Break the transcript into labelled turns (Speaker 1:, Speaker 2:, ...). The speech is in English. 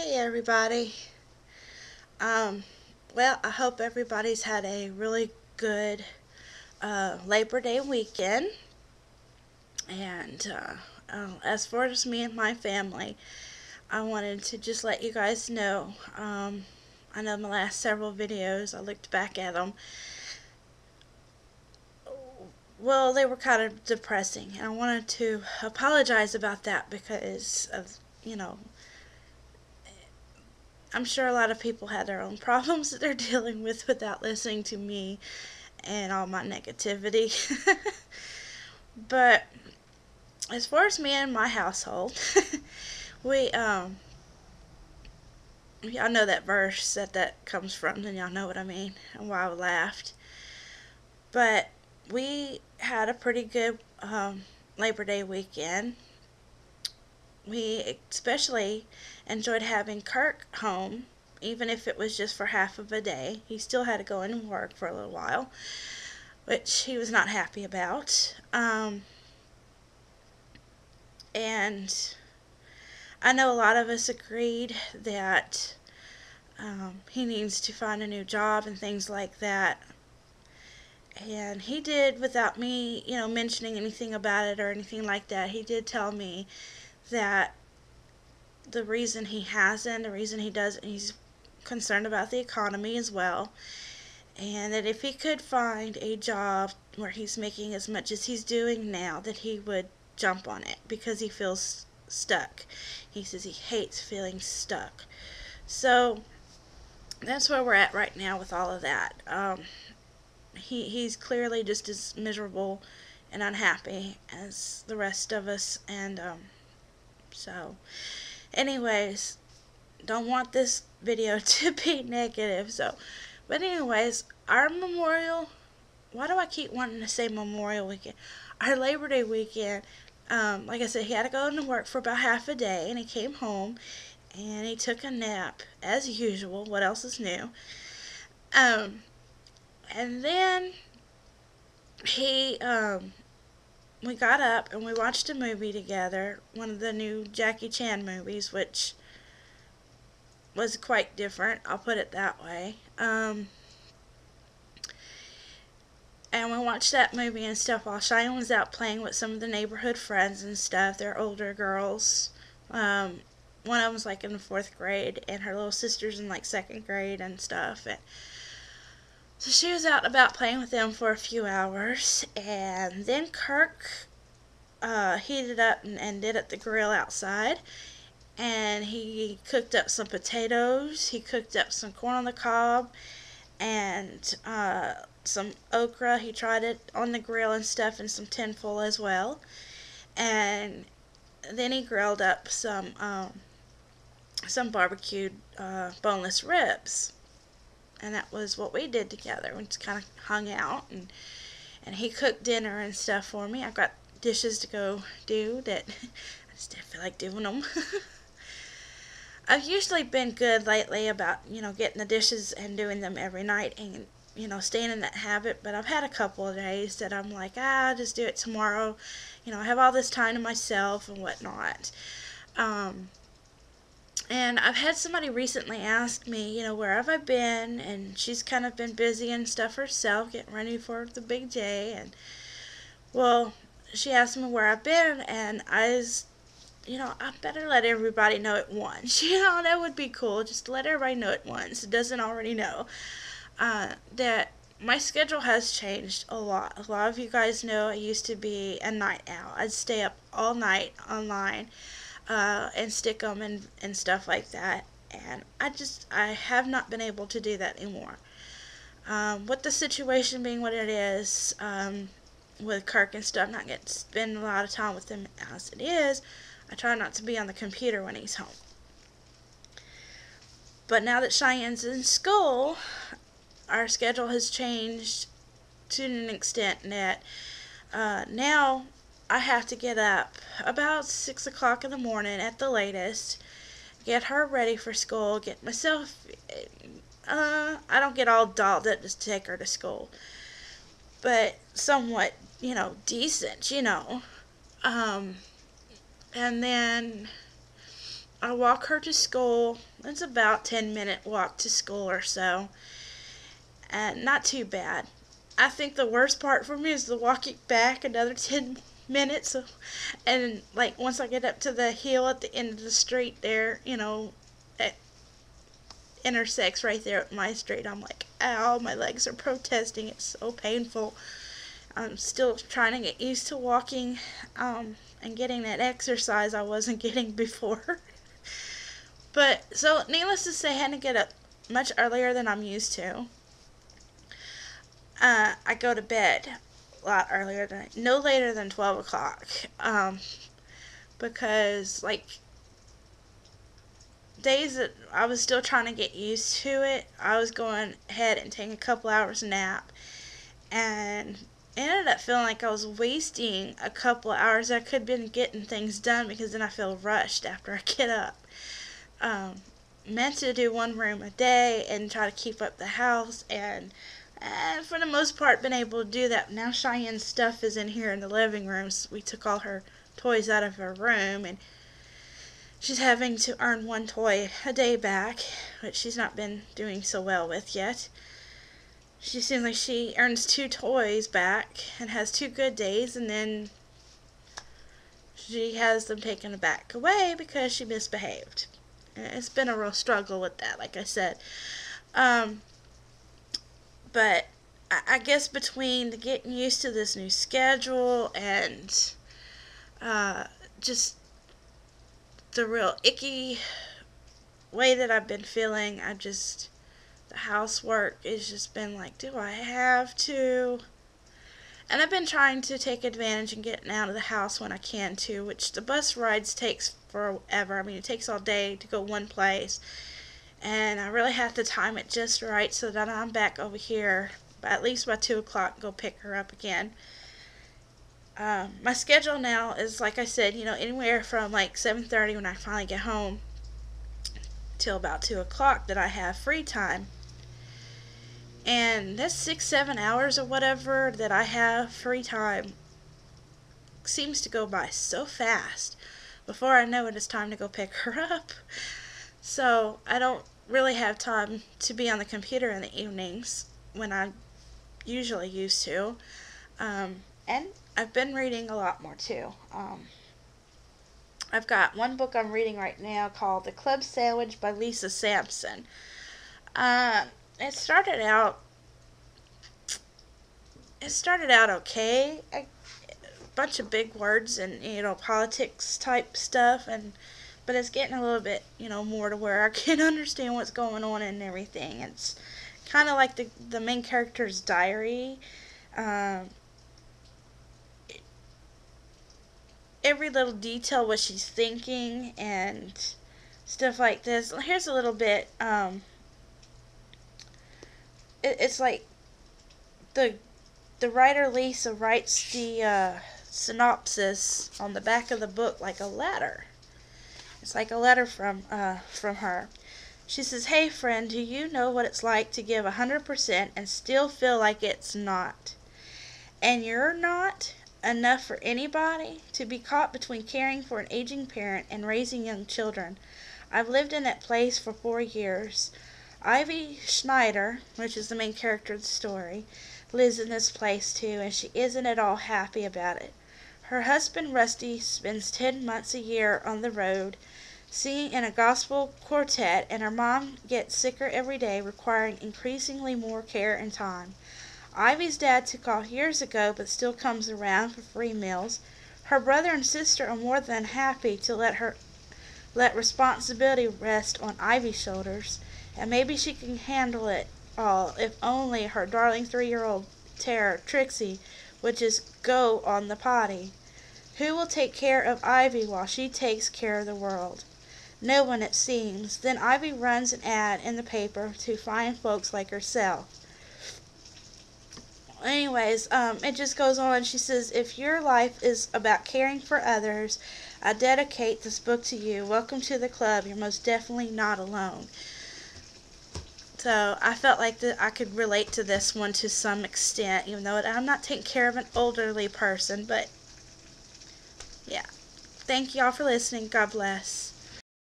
Speaker 1: Hey everybody. Um, well, I hope everybody's had a really good Labor Day weekend. And as far as me and my family, I wanted to just let you guys know. I know my last several videos, I looked back at them. Well, they were kind of depressing, and I wanted to apologize about that because of, you know, I'm sure a lot of people had their own problems that they're dealing with without listening to me and all my negativity. But as far as me and my household, we y'all know that verse that comes from, and y'all know what I mean and why I laughed. But we had a pretty good Labor Day weekend. We especially enjoyed having Kirk home, even if it was just for half of a day. He still had to go in and work for a little while, which he was not happy about. And I know a lot of us agreed that he needs to find a new job and things like that. And he did, without me, mentioning anything about it or anything like that, he did tell me that the reason he doesn't, he's concerned about the economy as well. And that if he could find a job where he's making as much as he's doing now, that he would jump on it because he feels stuck. He says he hates feeling stuck. So that's where we're at right now with all of that. He's clearly just as miserable and unhappy as the rest of us, and so, anyways, don't want this video to be negative. But anyways, our Memorial. Why do I keep wanting to say Memorial Weekend? Our Labor Day weekend. Like I said, he had to go into work for about half a day, and he came home and he took a nap as usual. What else is new? Um, and then he we got up and we watched a movie together, one of the new Jackie Chan movies, which was quite different. I'll put it that way. And we watched that movie and stuff while Cheyenne was out playing with some of the neighborhood friends and stuff. They're older girls. One of them's like in the fourth grade, and her little sister's in like second grade and stuff. And so she was out and about playing with them for a few hours, and then Kirk heated up and did at the grill outside. And he cooked up some potatoes. He cooked up some corn on the cob and some okra. He tried it on the grill and stuff, and some tinfoil as well. And then he grilled up some barbecued boneless ribs, and that was what we did together. We just kind of hung out, and he cooked dinner and stuff for me. I got dishes to go do that I just didn't feel like doing them. I've usually been good lately about, getting the dishes and doing them every night and, staying in that habit. But I've had a couple of days that I'm like, I'll just do it tomorrow. I have all this time to myself and whatnot. And I've had somebody recently ask me, where have I been? And she's kind of been busy and stuff herself, getting ready for the big day. And, well, she asked me where I've been, and I better let everybody know at once. That would be cool. Just to let everybody know at once. It doesn't already know. That my schedule has changed a lot. A lot of you guys know I used to be a night owl. I'd stay up all night online and stick them and stuff like that. And I have not been able to do that anymore. With the situation being what it is, with Kirk and stuff, not getting to spend a lot of time with him as it is, I try not to be on the computer when he's home. But now that Cheyenne's in school, our schedule has changed to an extent that now I have to get up about 6 o'clock in the morning at the latest, get her ready for school, get myself. I don't get all dolled up just to take her to school, but somewhat, decent. And then I walk her to school. It's about 10-minute walk to school or so. And not too bad. I think the worst part for me is the walking back another 10 minutes. And like once I get up to the hill at the end of the street there, it intersects right there at my street. I'm like, ow, my legs are protesting. It's so painful. I'm still trying to get used to walking and getting that exercise I wasn't getting before. But so needless to say, I had to get up much earlier than I'm used to. I go to bed a lot earlier than no later than 12 o'clock. Because like days that I was still trying to get used to it, I was going ahead and taking a couple hours nap, and ended up feeling like I was wasting a couple hours. I could have been getting things done because then I feel rushed after I get up. Meant to do one room a day and try to keep up the house, and for the most part been able to do that. Now Cheyenne's stuff is in here in the living room. So we took all her toys out of her room, and she's having to earn one toy a day back, which she's not been doing so well with yet. She seems like she earns 2 toys back and has 2 good days, and then she has them taken back away because she misbehaved. It's been a real struggle with that, like I said. But I guess between the getting used to this new schedule and just the real icky way that I've been feeling, the housework has just been like, do I have to? And I've been trying to take advantage and getting out of the house when I can too, which the bus rides takes forever. I mean, it takes all day to go one place, and I really have to time it just right so that I'm back over here at least by 2 o'clock, go pick her up again. My schedule now is, like I said, anywhere from like 7:30 when I finally get home till about 2 o'clock that I have free time. And that's 6-7 hours or whatever that I have free time seems to go by so fast. Before I know it, it's time to go pick her up. So I don't really have time to be on the computer in the evenings when I usually used to. And I've been reading a lot more too. I've got one book I'm reading right now called The Club Sandwich by Lisa Sampson. It started out okay. A bunch of big words and politics type stuff, but it's getting a little bit more to where I can understand what's going on and everything. It's kind of like the main character's diary. Every little detail what she's thinking and stuff like this. Here's a little bit. It's like the writer Lisa writes the synopsis on the back of the book like a letter. It's like a letter from her. She says, "Hey friend, do you know what it's like to give 100% and still feel like it's not? And you're not enough for anybody? To be caught between caring for an aging parent and raising young children. I've lived in that place for 4 years. Ivy Schneider, which is the main character of the story, lives in this place too, and she isn't at all happy about it. Her husband Rusty spends 10 months a year on the road singing in a gospel quartet, and her mom gets sicker every day, requiring increasingly more care and time. Ivy's dad took off years ago but still comes around for free meals. Her brother and sister are more than happy to let responsibility rest on Ivy's shoulders, and maybe she can handle it all if only her darling 3-year-old terror, Trixie, would just go on the potty. Who will take care of Ivy while she takes care of the world? No one, it seems. Then Ivy runs an ad in the paper to find folks like herself." Anyways, it just goes on. She says, "If your life is about caring for others, I dedicate this book to you. Welcome to the club. You're most definitely not alone." So I felt like that I could relate to this one to some extent, even though I'm not taking care of an elderly person. But yeah, thank y'all for listening. God bless.